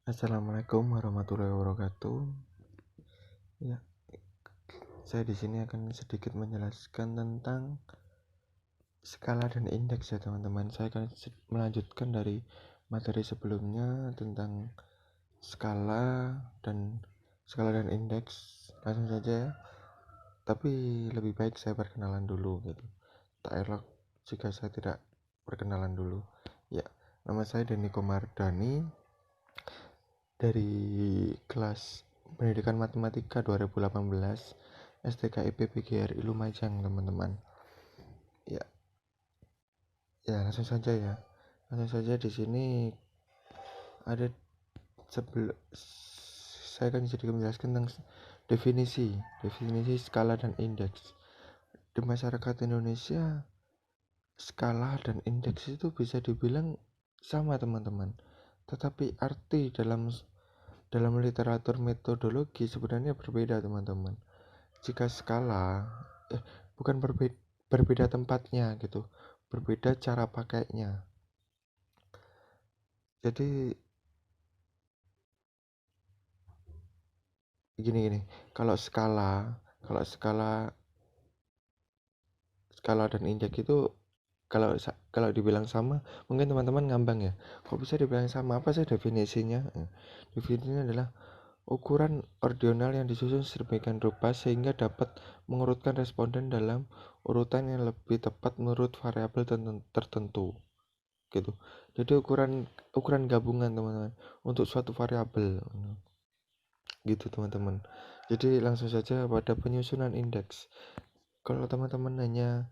Assalamualaikum warahmatullahi wabarakatuh. Ya, saya di sini akan sedikit menjelaskan tentang skala dan indeks ya teman-teman. Saya akan melanjutkan dari materi sebelumnya tentang skala dan indeks. Langsung saja ya. Tapi lebih baik saya perkenalan dulu gitu. Tak elok jika saya tidak perkenalan dulu. Ya, nama saya Denny Komardani dari kelas Pendidikan Matematika 2018 STKIP PGRI Lumajang, teman-teman. Ya, langsung saja ya. Langsung saja di sini ada saya akan sedikit menjelaskan tentang definisi skala dan indeks. Di masyarakat Indonesia, skala dan indeks itu bisa dibilang sama, teman-teman. Tetapi arti dalam literatur metodologi sebenarnya berbeda, teman-teman. Jika skala bukan berbeda tempatnya gitu, berbeda cara pakainya. Jadi gini, kalau skala dan indeks itu kalau dibilang sama, mungkin teman-teman ngambang ya. Kok bisa dibilang sama? Apa sih definisinya? Definisinya adalah ukuran ordinal yang disusun sedemikian rupa sehingga dapat mengurutkan responden dalam urutan yang lebih tepat menurut variabel tertentu. Gitu. Jadi ukuran gabungan, teman-teman, untuk suatu variabel. Gitu, teman-teman. Jadi langsung saja pada penyusunan indeks. Kalau teman-teman hanya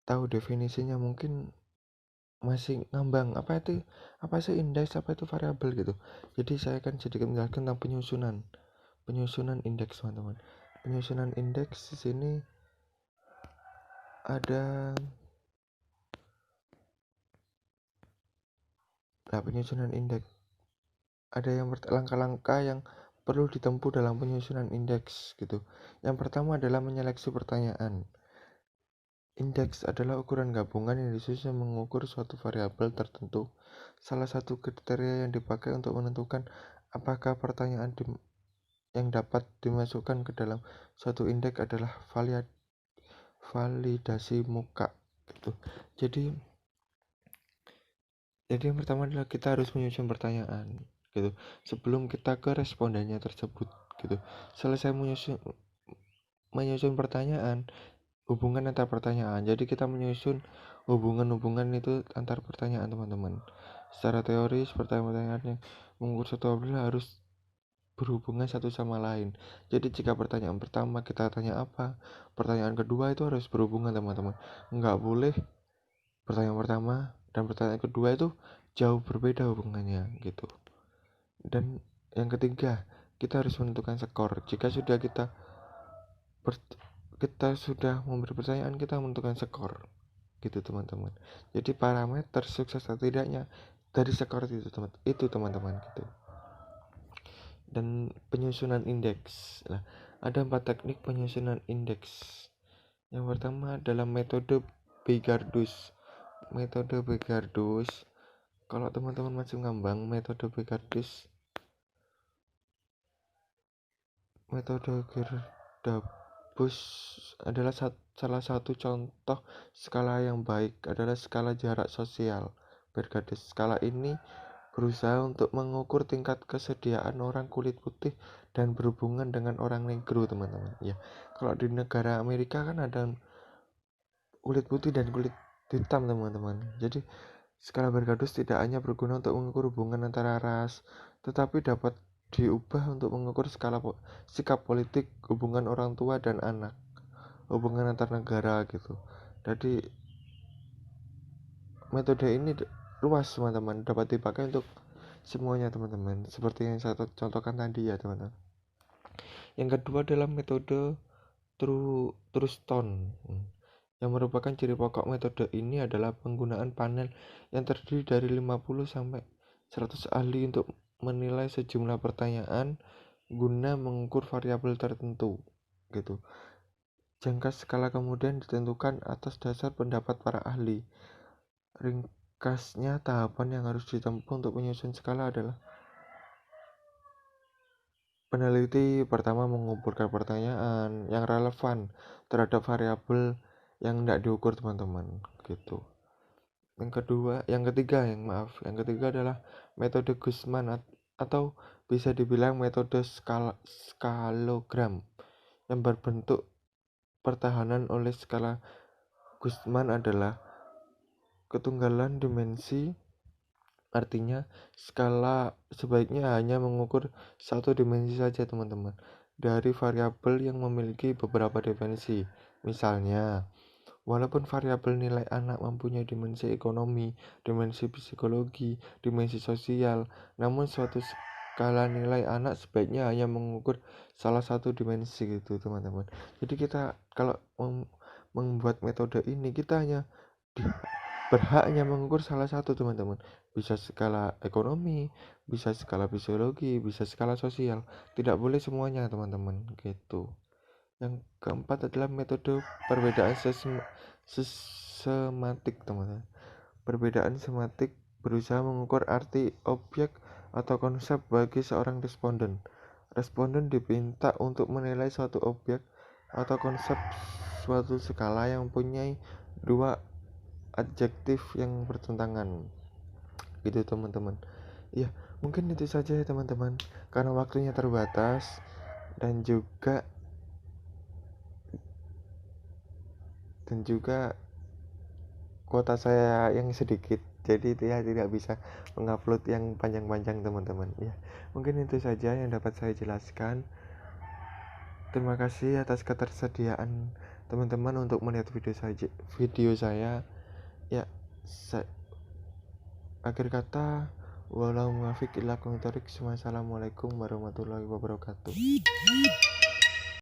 tahu definisinya mungkin masih ngambang, apa sih indeks, apa itu variabel gitu. Jadi saya akan sedikit menjelaskan tentang penyusunan indeks, teman-teman. Penyusunan indeks di sini ada penyusunan indeks ada yang langkah-langkah yang perlu ditempuh dalam penyusunan indeks gitu. Yang pertama adalah menyeleksi pertanyaan. Indeks adalah ukuran gabungan yang disusun mengukur suatu variabel tertentu. Salah satu kriteria yang dipakai untuk menentukan apakah pertanyaan yang dapat dimasukkan ke dalam suatu indeks adalah validasi muka gitu. Jadi yang pertama adalah kita harus menyusun pertanyaan gitu sebelum kita ke respondennya tersebut gitu. Selesai menyusun pertanyaan, hubungan antar pertanyaan. Jadi kita menyusun hubungan itu antar pertanyaan, teman-teman. Secara teoris, pertanyaan yang mengukur suatu objek harus berhubungan satu sama lain. Jadi jika pertanyaan pertama kita tanya apa, pertanyaan kedua itu harus berhubungan, teman-teman. Enggak boleh pertanyaan pertama dan pertanyaan kedua itu jauh berbeda hubungannya gitu. Dan yang ketiga, kita harus menentukan skor. Jika kita sudah memberi pertanyaan, kita menentukan skor gitu, teman-teman. Jadi parameter sukses atau tidaknya dari skor itu teman-teman gitu. Dan penyusunan indeks. Nah, ada 4 teknik penyusunan indeks. Yang pertama adalah metode Bigardus. Kalau teman-teman masih ngambang, metode Bigardus adalah salah satu contoh skala yang baik adalah skala jarak sosial Bigardus. Skala ini berusaha untuk mengukur tingkat kesediaan orang kulit putih dan berhubungan dengan orang negro, teman-teman. Ya, kalau di negara Amerika kan ada kulit putih dan kulit hitam, teman-teman. Jadi skala Bigardus tidak hanya berguna untuk mengukur hubungan antara ras, tetapi dapat diubah untuk mengukur sikap politik, hubungan orang tua dan anak, hubungan antar negara gitu. Jadi metode ini luas, teman-teman, dapat dipakai untuk semuanya, teman-teman, seperti yang saya contohkan tadi ya, teman-teman. Yang kedua adalah metode Truston. Yang merupakan ciri pokok metode ini adalah penggunaan panel yang terdiri dari 50 sampai 100 ahli untuk menilai sejumlah pertanyaan guna mengukur variabel tertentu gitu. Jangka skala kemudian ditentukan atas dasar pendapat para ahli. Ringkasnya, tahapan yang harus ditempuh untuk menyusun skala adalah Peneliti pertama mengumpulkan pertanyaan yang relevan terhadap variabel yang tidak diukur teman-teman gitu. Yang ketiga adalah metode Guzman atau bisa dibilang metode skalogram yang berbentuk pertahanan oleh skala Guzman adalah ketunggalan dimensi. Artinya, skala sebaiknya hanya mengukur satu dimensi saja, teman-teman, dari variabel yang memiliki beberapa dimensi. Misalnya, walaupun variabel nilai anak mempunyai dimensi ekonomi, dimensi psikologi, dimensi sosial, namun suatu skala nilai anak sebaiknya hanya mengukur salah satu dimensi gitu, teman-teman. Jadi kita kalau membuat metode ini, kita hanya berhaknya mengukur salah satu, teman-teman. Bisa skala ekonomi, bisa skala psikologi, bisa skala sosial. Tidak boleh semuanya, teman-teman, gitu. Yang keempat adalah metode perbedaan sematik, teman-teman. Perbedaan sematik berusaha mengukur arti objek atau konsep bagi seorang responden. Responden diminta untuk menilai suatu objek atau konsep suatu skala yang mempunyai dua adjektif yang bertentangan gitu, teman-teman. Ya, mungkin itu saja ya, teman-teman, karena waktunya terbatas dan juga kuota saya yang sedikit, jadi tidak bisa mengupload yang panjang-panjang, teman-teman. Ya, mungkin itu saja yang dapat saya jelaskan. Terima kasih atas ketersediaan teman-teman untuk melihat video saya. Ya, akhir kata, walau muafiq ila Wassalamualaikum warahmatullahi wabarakatuh.